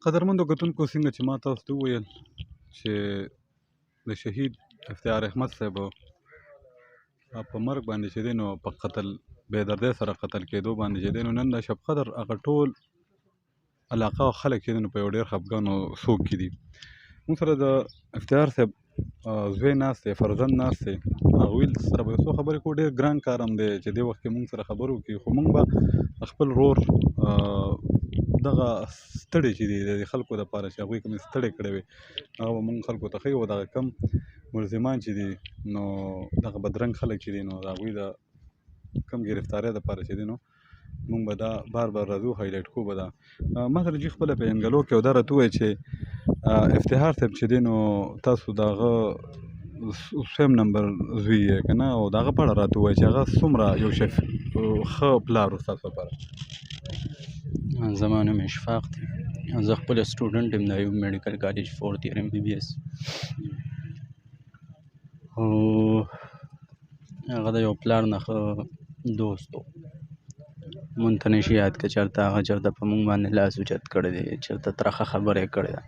قدرمندو کتونکو څنګه چې ما تاسو ته وویل چې د شهید افتخار احمد صاحب په مرګ باندې چې دی نو په قتل بې دردۍ سره قتل کېدو باندې چې دی نو نن د شب قدر هغه ټول علاقه او خلک چې دی نو په یو ډېر خفګان او سوګ کې دي. موږ سره د افتخار صاحب زوی ناست دی، فرزند ناست دی. هغوی سره به یو څو خبرې کوو. ډېر ګران کار هم دی چې دې وخت کې موږ سره خبرې وکړي، خو موږ به خپل ورور دغه ستړی چې دی د خلکو دپاره چې هغوی کوم ستړی کړی وي هغه به موږ خلکو ته ښیو. دغه کم ملزمان چې دي نو دغه بدرنګ خلک چې دي نو د هغوی د کم ګرفتارۍ دپاره چې دی نو موږ به دا بار بار راځو، هایلایټ کوو به دا. ما سره جي خپله پېژنګلو کې او دا راته ووایه چې افتخار صاحب چې دی نو تاسو د هغه سویم نمبر زوی یې که نه، او د هغه په اړه راته ووایه چې هغه څومره یو ښه پلار و ستاسو لپاره. زما نوم اشفاق دی، زه خپل سټوډنټ یم د ایوب میډیکل کالج 4th year MBBS. او هغه د یو پلار نه ښه دوست و. مونږ ته نشي یاد که چېرته هغه چېرته په مونږ باندې لاس اوچت کړی دی، چېرته ترخه خبره یې کړې ده.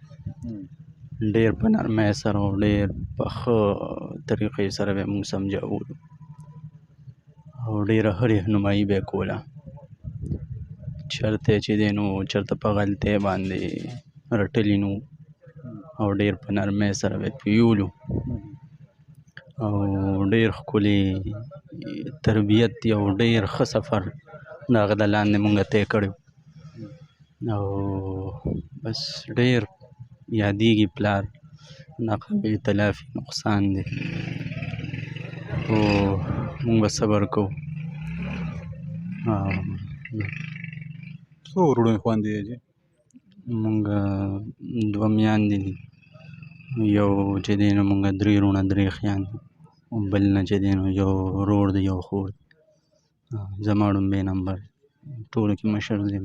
ډېر په نرمۍ سره او ډېر په ښه طریقې سره به یې مونږ سمجھولو او ډېره ښه رهنمایي به یې کوله. چېرته چې دی نو چېرته په غلطۍ باندې رټلي نو او ډېر په نرمۍ سره به یې پویولو او ډېر ښکلی تربیت او ډېر ښه سفر د هغه د لاندې مونږ طی کړی او بس ډېر یادېږي پلار، ناقابل تلافي نقصان دی. او مونږ به صبر کوو. څو وروڼه خویندې یې جي؟ مونږ 2 میندې دي، یو چې دی نو مونږ 3 وروڼه 3 خویندې، بل نه چې دی نو یو ورور دی یو خور دی. زما ړومبی نمبر ټولو کې مشر دی.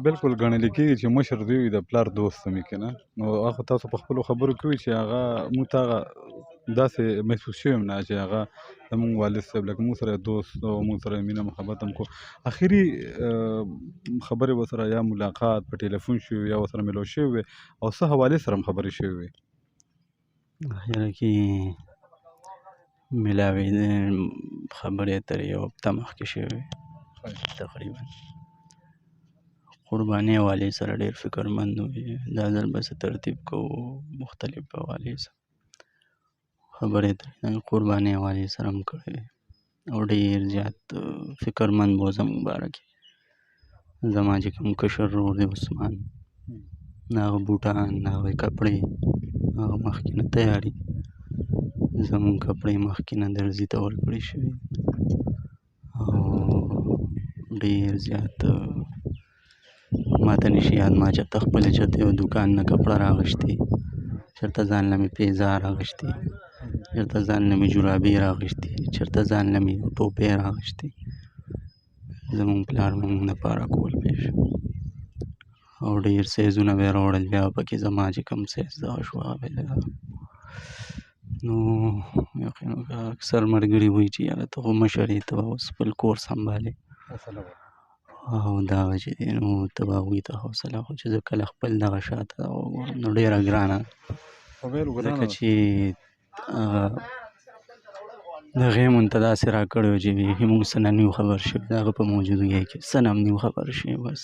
بلکل ګڼل کېږي چې مشر زوی وي د پلار دوست هم وي که نه. نو هغه تاسو په خپلو خبرو کې وایي چې هغه موږ ته هغه داسې محسوس شوی هم نه چې هغه زموږ والد صاحب لکه موږ سره دوست او موږ سره مینه محبت هم کو. اخري خبرې ورسره یا ملاقات په ټلیفون شوي یا ورسره ملو شوي وي او څه حوالې سره هم خبرې شوي وي؟ اخره کې ملاوېدې خبرې اترې یو هفته مخکې شوې وې تقریبا. قربانۍ حوالې سره ډېر فکرمند وي. دا ځل به څه ترتیب کوو مختلف حوالې سره خبرې اترې قربانۍ حوالې سره هم کړې وې او ډېر زیات فکرمند و زموږ باره کې. زما چې کوم کشر ورور دی عثمان، هغه بوټان، هغه کپړې، هغه مخکې نه تیاري زموږ کپړې مخکې نه درزي ته ورکړې شوي او ډېر زیات ما ته نشي یاد ما چېرته خپله چېرته یو دوکان نه کپړه راغشتې، چېرته ځان له مې پیزار راغشتې، چېرته ځان له مې جورابې راغشتې، چېرته ځان له مې ټوپۍ راغشتې. زموږ پلار موږ دپاره کول پېښ او ډېر سیزونه به یې راوړل. بیا پکې زما چې کوم سیز دغه شو هغه به نو یقین وکړه اکثر ملګري وایي چې یاره ته خو مشر یې، ته به اوس خپل کور سنبالې او دغه چې دی نو ته به هغوی ته حوصله خو چې زه کله خپل دغه شاته وګورم نو ډېره ګرانه ده، ځکه چې هغې مونږ ته داسې راکړی وو چې بیخي مونږ څه نه یو خبر شوي، د هغه په موجودګۍ کې څه نه هم نه یو خبر شوي. بس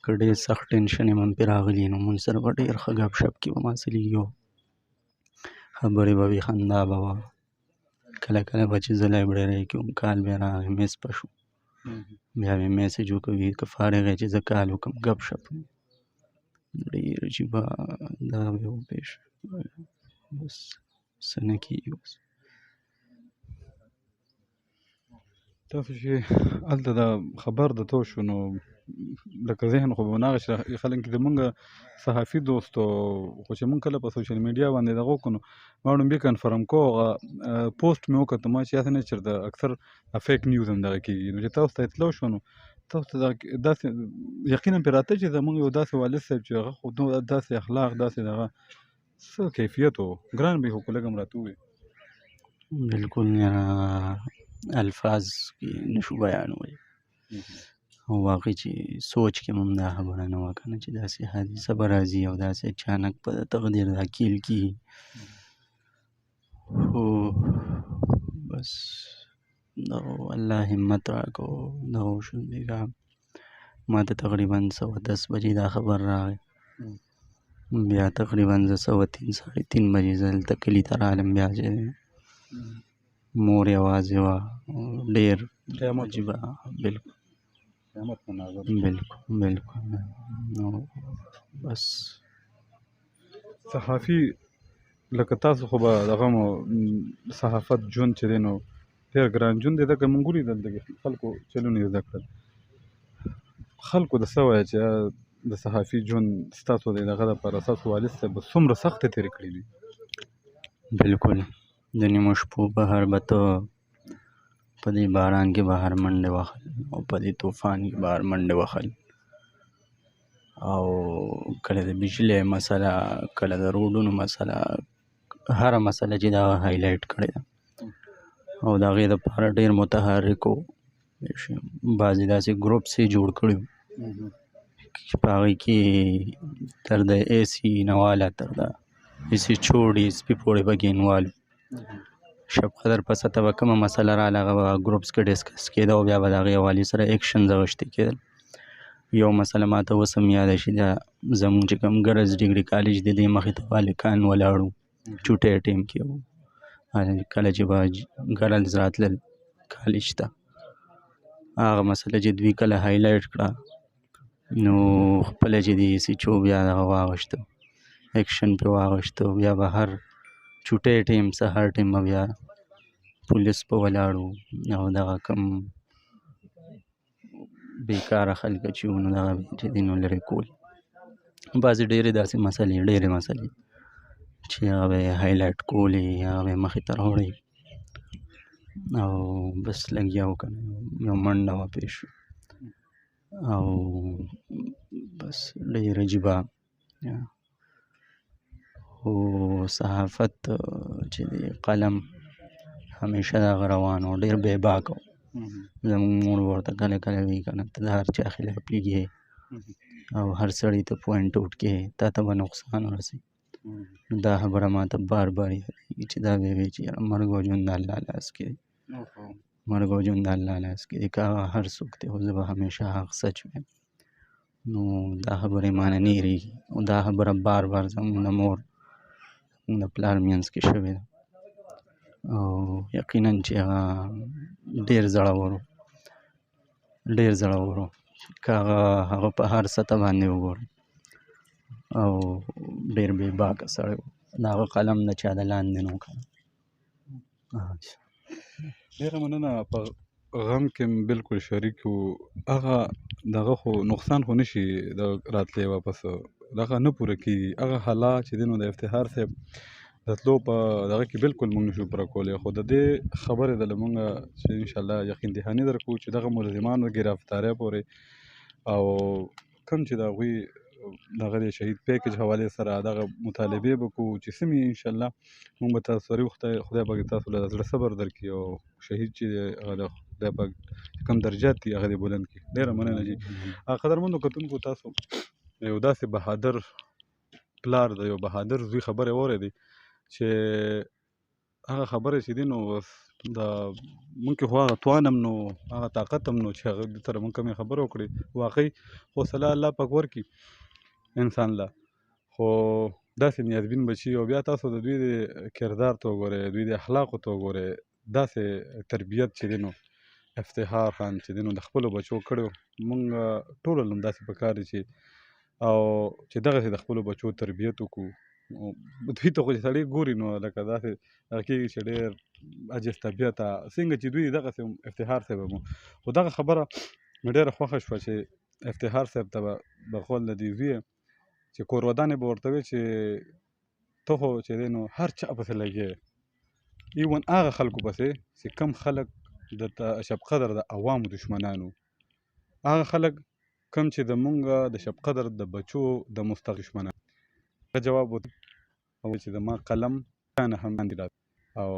که ډېر سخت ټینشن هم پرې راغلي نو مونږ سره به ډېر ښه ګپ شپ کې به ماسلېږي، خبرې به وي، خندا به وه. کله کله به چې زه لایبررۍ کې وم کال بیا راغی میس په شو، بیا مې میسج وکوي که فارغ یې چې زه کال وکړم ګپ شپ. ډېر عجیبه دا به وپېښ بس څه نه کېږي. اوس تاسو چې هلته دا خبر درته وشو نو لکه ذهن خو به نهغه چې خلک چې زمونږ صحافي دوست خو چې مونږ کله په سوشل میډیا باندې دغه وکړو نو ما ړومبي کنفرم کو هغه پوسټ مې وکتو ما چې یاسې نه چېرته اکثر فیک نیوز هم دغه کېږي. نو چې تاسو ته اطلاع شوه نو تاسو ته داسې یقینا پرې راته چې زمونږ یو داسې والد صاحب چې هغه خو داسې اخلاق داسې دغه څه کیفیت و ګران به یې خو لږ هم راته ووایي. بلکل الفاظ کې نشو بیانولی. او واقع چې سوچ کې هم دا خبره نه وه که نه چې داسې حادثه به راځي او داسې اچانک به د تقدیر دا کیل کېږي. خو بس دغه الله همت راکړو. دغه وشو بېګا ما ته تقریبا 10 بجې دا خبر راغی. بیا تقریبا زه 3:30 بجې زه دلته کلي ته رالم. بیا چې مور یوازې وه، ډېر عجیبه. بلکل بلکل نو بس صحافي لکه تاسو خو به دغه مو صحافت ژوند چې دی نو ډېر ګران ژوند دی، ځکه مونږ ولیدل د خلکو چلونه یې زده کړل. خلکو د څه وایه چې د صحافي ژوند ستاسو د دغه دپاره ستاسو والد صاحب به څومره سختې تېرې کړې وي؟ بلکل د نیمو شپو بهر به ته په دې باران کې بهر منډې وهل او په دې طوفان کې بهر منډې وهل، او کله د بجلۍ مسله، کله د روډونو مسله، هره مسله چې دا هایلایټ کړې ده او د هغې دپاره ډېر متحرک و. بعضې داسې ګروپس یې جوړ کړي وو چې په هغې کې تر د AC نه واله تر د AC چوړې سپي پوړې پکې انوالو. شب قدر په سطحه به کومه مسله راغله هغه به ګروپس کې ډسکس کېده او بیا به د هغې حوالې سره ایکشنز اخیستې کېدل. یو مسله ماته اوس هم یاده شي، دا زمونږ چې کوم ګرلز ډیګري کالج دی دې مخې ته هلکان ولاړ وو چوټۍ ټیم کې وو. کله چې به ګرلز راتلل کالج ته، هغه مسله چې دوی کله هایلایټ کړه نو خپله چې د AC چو بیا دغه واغېسته، ایکشن پرې واغېسته. بیا به هر چوټۍ ټیم سهار ټیم به بیا پولیس په ولاړ وو او دغه کوم بیکاره خلک چې وو نو دغه چې دي نو لرې کول. بعضې ډېرې داسې مسلې چې هغه به یې هایلایټ کولې، هغه به یې مخې ته راوړی او بس لګیا وو که نه یو منډه وه پې شو او بس ډېر عجیبه. خو صحافت چې دی قلم همیشه د هغه روان و، ډېر بېباکه و. زمونږ مور به ورته کله کله وایي که نه ته د هر چا خلاف لیږې او هر سړي ته پوینټ آوټ کې تا ته به نقصان ورسي. دا خبره ما ته بار بار یادېږي چې دا به یې وایي چې یاره مرګ او ژوند د الله لاس کې دی، مرګ او ژوند د الله لاس کې دی، که هغه هر څوک دی خو زه به همیشه حق سچ وایم. نو دا خبرې ما نه نه هېرېږي او دا خبره بار بار زمونږ د مور زمونږ د پلار منځ کې شوې ده او یقینا چې هغه ډېر زړور و، که هغه په هر سطح باندې وګورئ او ډېر بېباکه سړی و. د هغه قلم د چا د لاندې نه و که نه. ډېره مننه. په غم کې بلکل شریک وو. هغه دغه خو نقصان خو نه شي راتلی واپس، دغه نه پوره کېږي. هغه حالات چې دی نو د افتخار صاحب د تلو په دغه کې بلکل موږ نشو پوره کولی. خو د دې خبرې د له مونږه چې انشاءالله یقین دهاني درکوو چې دغه ملزمان و ګرفتارۍ پورې او کوم چې د هغوی دغه د شهید پیکج حوالې سره دغه مطالبې به کوو چې سمې انشاءالله مونږ به تاسو سره خدای پاک تاسو له زړه صبر درکړي او شهید چې دی هغه د خدای پاک کوم درجات دي هغه دې بلند کړي. ډېره مننه جي. قدرمنو کتونکو، تاسو یو داسې بهادر پلار د یو بهادر زوی خبرې واورېدې چې هغه خبرې چې دي نو د مونږ کې خو هغه توان هم نو هغه طاقت هم نو چې هغه سره مونږ کومې خبرې وکړې. واقعي حوصله الله پاک ورکړي انسان له، خو داسې نیازبین بچي او بیا تاسو د دوی د کردار ته وګورئ، دوی د اخلاقو ته وګورئ، داسې تربیت چې دی نو افتخار خان چې دی نو د خپلو بچو کړی. مونږ ټولو له داسې پکار دي چې او چې دغسې د خپلو بچو تربیت وکړو. دوی ته خو چې سړی ګوري نو لکه داسې هغه کېږي چې ډېر عجز طبیعته څنګه چې دوی دغسې افتخار صاحب هم خو دغه خبره مې ډېره خوښه شوه چې افتخار صاحب ته به قول د دې زوی چې کور ودانې به ورته ویل چې ته خو چې دی نو هر چا پسې لګې، ایون هغه خلکو پسې چې کم خلک د شب قدر د عوامو دشمنانو، هغه خلک کم چې د مونږ د شب قدر د بچو د مستقل دشمنان. جواب وته او چې د ما قلم نه هم او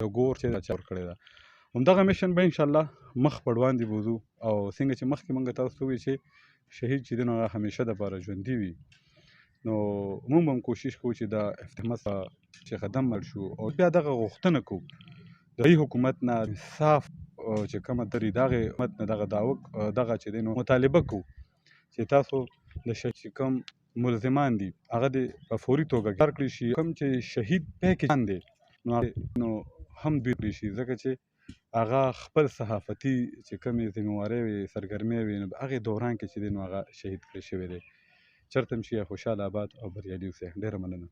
د ګور چې چا ورکړې ده همدغه میشن به انشاءالله مخ په وړاندې بوځو او څنګه چې مخکې موږ تاسو ته وویل چې شهید چې دی نو هغه همیشه دپاره ژوندي وي نو موږ به هم کوشش کوو چې د افتخار چې قدم مړ شو او بیا دغه غوښتنه کوو د دې حکومت نه انصاف چې کومه دري دغه حکومت نه دغه چې دی نو مطالبه کوو چې تاسو د چې کوم ملزمان دي هغه دې په فوري توګه ګرځار کړي شي کوم چې شهید پکې جان دی نو هم دوی کړي شي ځکه چې هغه خپل صحافتي چې کومې ذمهوارۍ وي سرګرمۍ وي نو هغې دوران کې چې دی نو هغه شهید کړی شوی دی چېرته هم شي خوشحاله آباد او بریالي اوسئ ډېره مننه